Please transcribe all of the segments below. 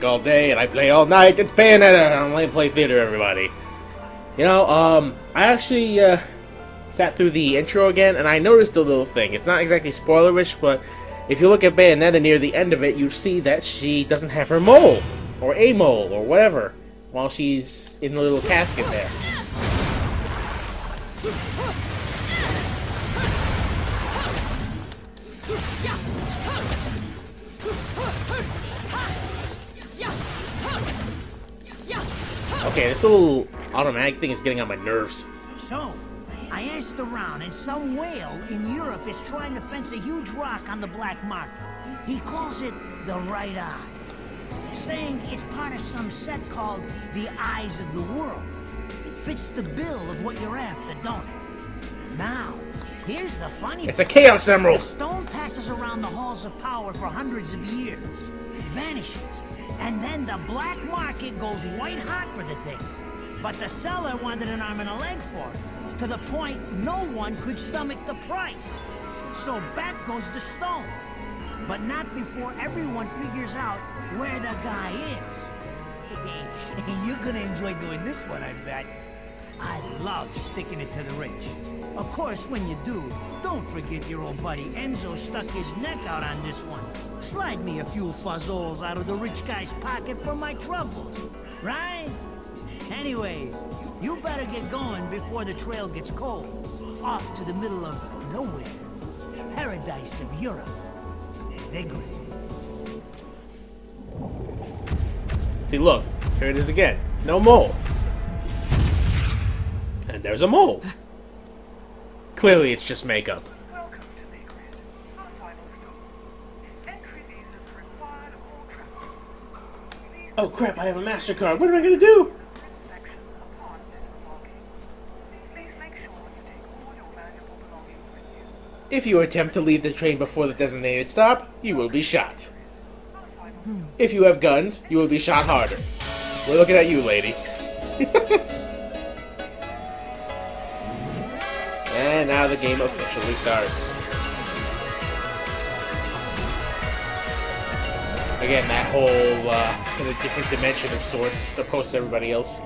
work all day and I play all night. It's Bayonetta on Lameplay Theater, everybody. You know, I actually sat through the intro again, and I noticed a little thing. It's not exactly spoilerish, but if you look at Bayonetta near the end of it, you see that she doesn't have her mole, or a mole, or whatever, while she's in the little casket there. Okay, this little automatic thing is getting on my nerves. So, I asked around, and some whale in Europe is trying to fence a huge rock on the black market. He calls it the right eye, saying it's part of some set called the Eyes of the World. It fits the bill of what you're after, don't it? Now, here's the funny It's a Chaos Emerald! The stone passes around the halls of power for hundreds of years, vanishes, and then the black market goes white hot for the thing. But the seller wanted an arm and a leg for it, to the point no one could stomach the price. So back goes the stone. But not before everyone figures out where the guy is. You're gonna enjoy doing this one, I bet. I love sticking it to the rich. Of course, when you do, don't forget your old buddy Enzo stuck his neck out on this one. Slide me a few fuzzoles out of the rich guy's pocket for my troubles, right? Anyways, you better get going before the trail gets cold. Off to the middle of nowhere. Paradise of Europe. Vigorous. See, look, here it is again. No mole. And there's a mole. Clearly, it's just makeup. Welcome to the grid. Our final stop. Entry visas required of all travelers. Oh crap, I have a MasterCard. What am I gonna do? Inspection upon disembarking. Please make sure you take all your valuable belongings with you. If you attempt to leave the train before the designated stop, you will be shot. If you have guns, you will be shot harder. We're looking at you, lady. And now the game officially starts. Again, that whole in a different dimension of sorts, opposed to everybody else.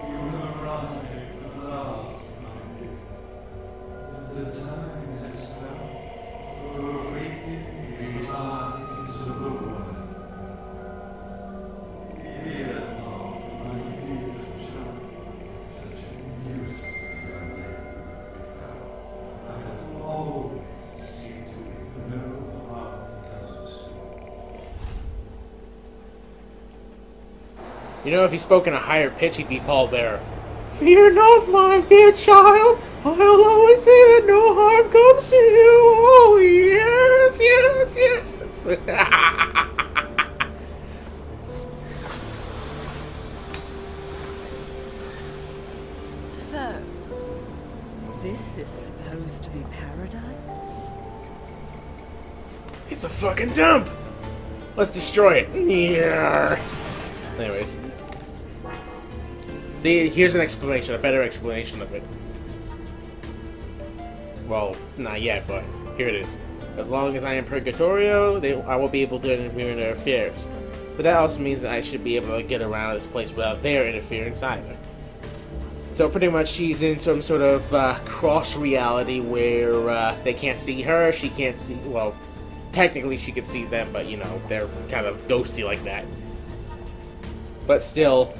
You know, if he spoke in a higher pitch, he'd be Paul Bearer. Fear not, my dear child. I'll always say that no harm comes to you. Oh, yes, yes, yes. So, this is supposed to be paradise? It's a fucking dump. Let's destroy it. Yeah. Anyways. See, here's an explanation, a better explanation of it. Well, not yet, but here it is. As long as I am Purgatorio, I will be able to interfere in their affairs. But that also means that I should be able to get around this place without their interference either. So pretty much she's in some sort of cross reality where they can't see her, she can't see, well, technically she can see them, but you know, they're kind of ghosty like that. But still,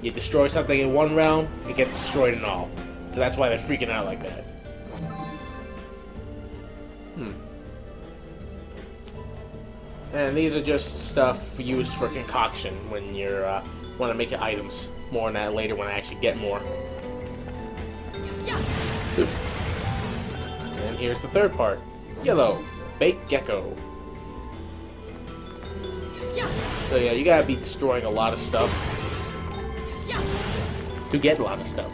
you destroy something in one realm, it gets destroyed in all. So that's why they're freaking out like that. And these are just stuff used for concoction when you're want to make items. More on that later when I actually get more. And here's the third part. Yellow. Baked Gecko. So yeah, you gotta be destroying a lot of stuff to get a lot of stuff.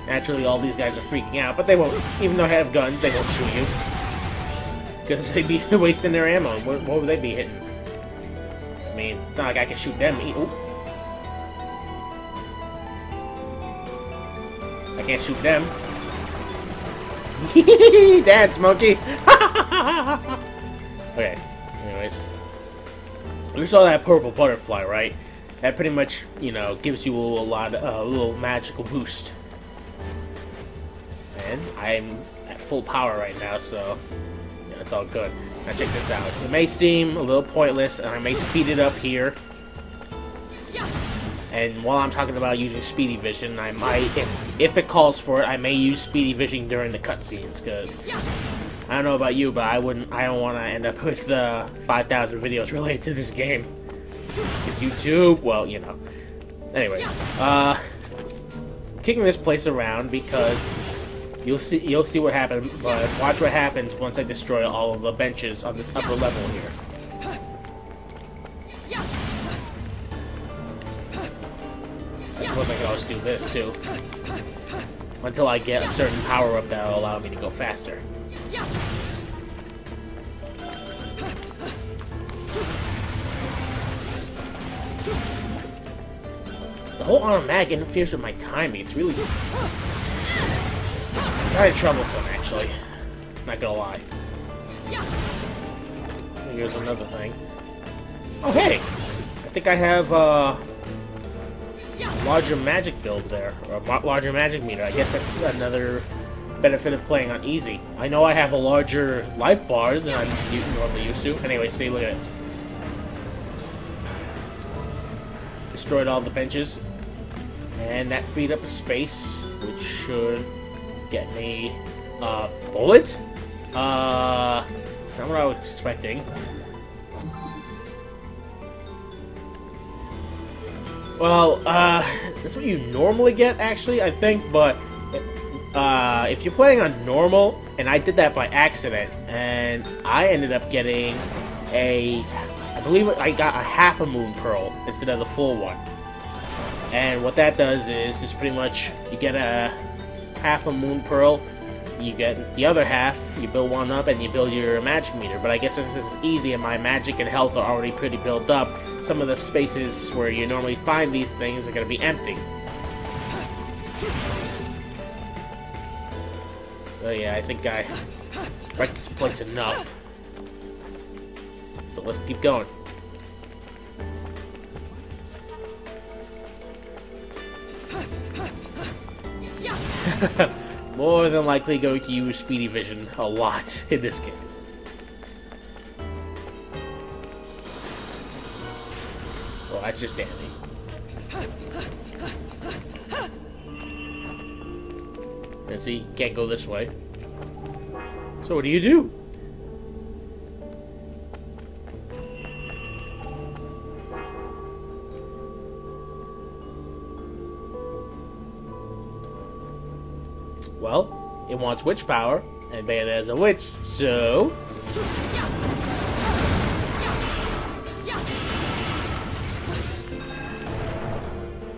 Naturally, all these guys are freaking out, but they won't. Even though they have guns, they won't shoot you. Because they'd be wasting their ammo. What would they be hitting? I mean, it's not like I can shoot them. Ooh. I can't shoot them. Dance, monkey! Okay, anyways. You saw that purple butterfly, right? That pretty much, you know, gives you a little magical boost. And I'm at full power right now, so yeah, it's all good. Now check this out. It may seem a little pointless, and I may speed it up here. And while I'm talking about using speedy vision, I might, if it calls for it, I may use speedy vision during the cutscenes, because I don't know about you, but I don't want to end up with 5,000 videos related to this game. Because YouTube, well, you know. Anyways, kicking this place around because you'll see what happens. But watch what happens once I destroy all of the benches on this upper level here. I suppose I could always do this too, until I get a certain power up that'll allow me to go faster. The whole automatic interferes with my timing. It's really kind of troublesome, actually. Not gonna lie. Here's another thing. Oh, hey! I think I have a larger magic build there, or a larger magic meter. I guess that's another benefit of playing on easy. I know I have a larger life bar than I'm normally used to. Anyway, see, look at this. Destroyed all the benches. And that freed up a space, which should get me a bullet? Not what I was expecting. Well, that's what you normally get, actually, I think, but if you're playing on normal, and I did that by accident, and I ended up getting I believe I got a half a moon pearl instead of the full one. And what that does is just pretty much you get a half a moon pearl, you get the other half, you build one up, and you build your magic meter. But I guess since this is easy and my magic and health are already pretty built up, some of the spaces where you normally find these things are going to be empty. So yeah, I think I wrecked this place enough. So let's keep going. More than likely going to use speedy vision a lot in this game. Well, that's just dandy. And see, you can't go this way. So what do you do? Well, it wants witch power, and Bayonetta's a witch, so...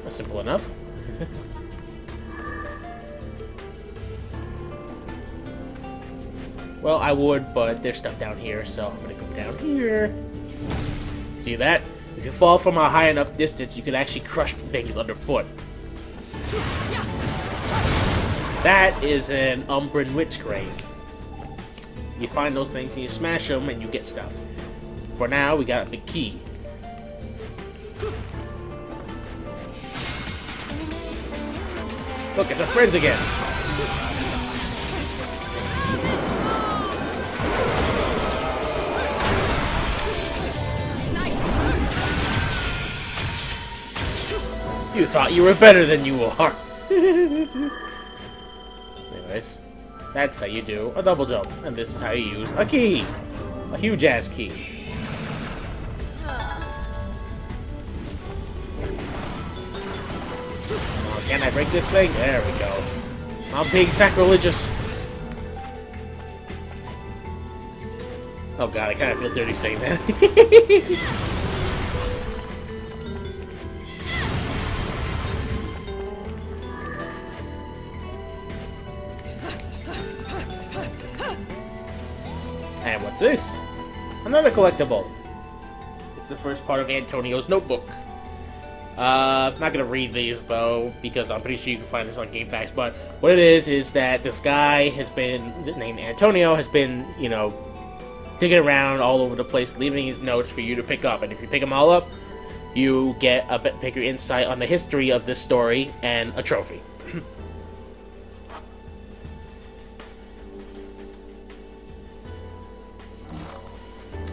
That's simple enough. Well, I would, but there's stuff down here, so I'm gonna go down here. See that? If you fall from a high enough distance, you can actually crush things underfoot. That is an Umbran Witch Grave. You find those things and you smash them and you get stuff. For now, we got a big key. Look, it's our friends again. You thought you were better than you are. Anyways, that's how you do a double jump, and this is how you use a key. A huge ass key. Oh, can I break this thing? There we go. I'm being sacrilegious. Oh god, I kind of feel dirty saying that. And what's this? Another collectible. It's the first part of Antonio's notebook. I'm not gonna read these though, because I'm pretty sure you can find this on GameFAQs. But what it is that this guy has been named Antonio, has been, you know, digging around all over the place, leaving his notes for you to pick up. And if you pick them all up, you get a bit bigger insight on the history of this story and a trophy.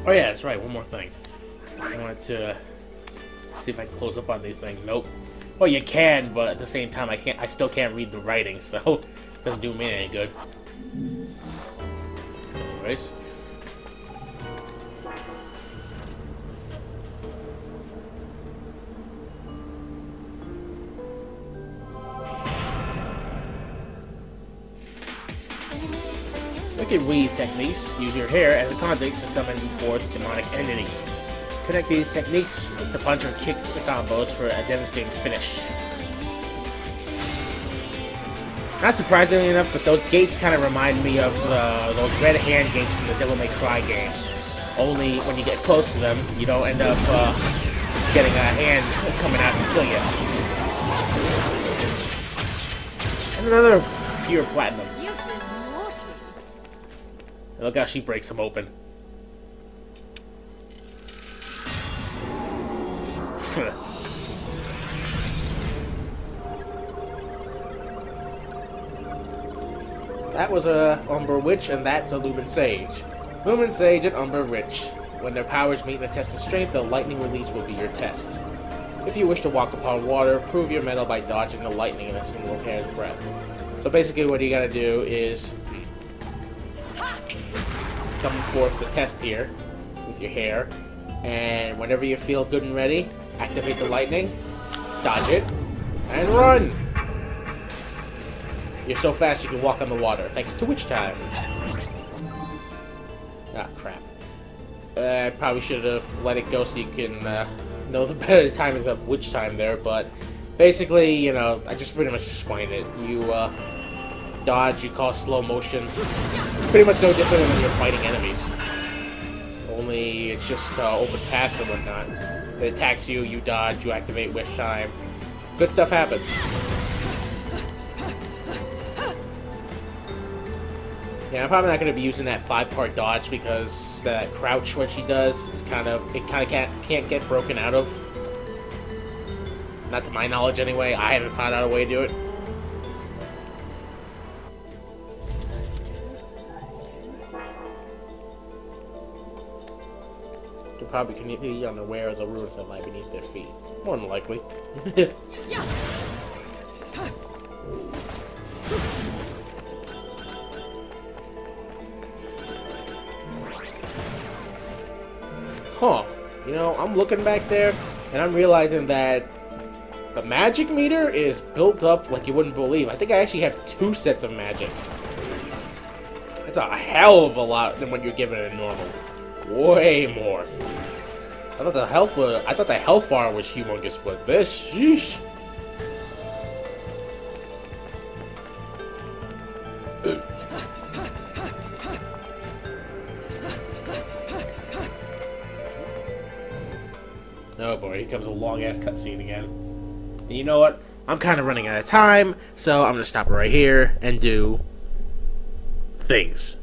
Oh yeah, that's right, one more thing. I wanted to see if I can close up on these things. Nope. Well, you can, but at the same time, I still can't read the writing, so it doesn't do me any good. Anyways. Wicked weave techniques use your hair as a conduit to summon forth demonic entities. Connect these techniques to punch or kick the combos for a devastating finish. Not surprisingly enough, but those gates kind of remind me of those red hand gates from the Devil May Cry games. Only when you get close to them, you don't end up getting a hand coming out to kill you. And another pure platinum. Look how she breaks them open. That was a Umber Witch, and that's a Lumen Sage. Lumen Sage and Umber Witch. When their powers meet in a test of strength, the lightning release will be your test. If you wish to walk upon water, prove your mettle by dodging the lightning in a single hair's breadth. So basically what you gotta do is summon forth the test here with your hair, and whenever you feel good and ready, activate the lightning, dodge it, and run! You're so fast you can walk on the water, thanks to Witch Time. Ah, crap. I probably should have let it go so you can know the better timings of Witch Time there, but basically, you know, I just pretty much explained it. You dodge, you cause slow motion. Pretty much no different than when you're fighting enemies. Only it's just open paths and whatnot. It attacks you, you dodge, you activate Wish Time. Good stuff happens. Yeah, I'm probably not going to be using that 5-part dodge because that crouch, what she does, it kind of can't get broken out of. Not to my knowledge anyway. I haven't found out a way to do it. You're probably completely unaware of the ruins that lie beneath their feet. More than likely. Huh. You know, I'm looking back there, and I'm realizing that the magic meter is built up like you wouldn't believe. I think I actually have 2 sets of magic. That's a hell of a lot than what you're given in normal. Way more. I thought the health bar was humongous, but this, sheesh. Oh boy, here comes a long-ass cutscene again. And you know what? I'm kind of running out of time, so I'm going to stop right here and do things.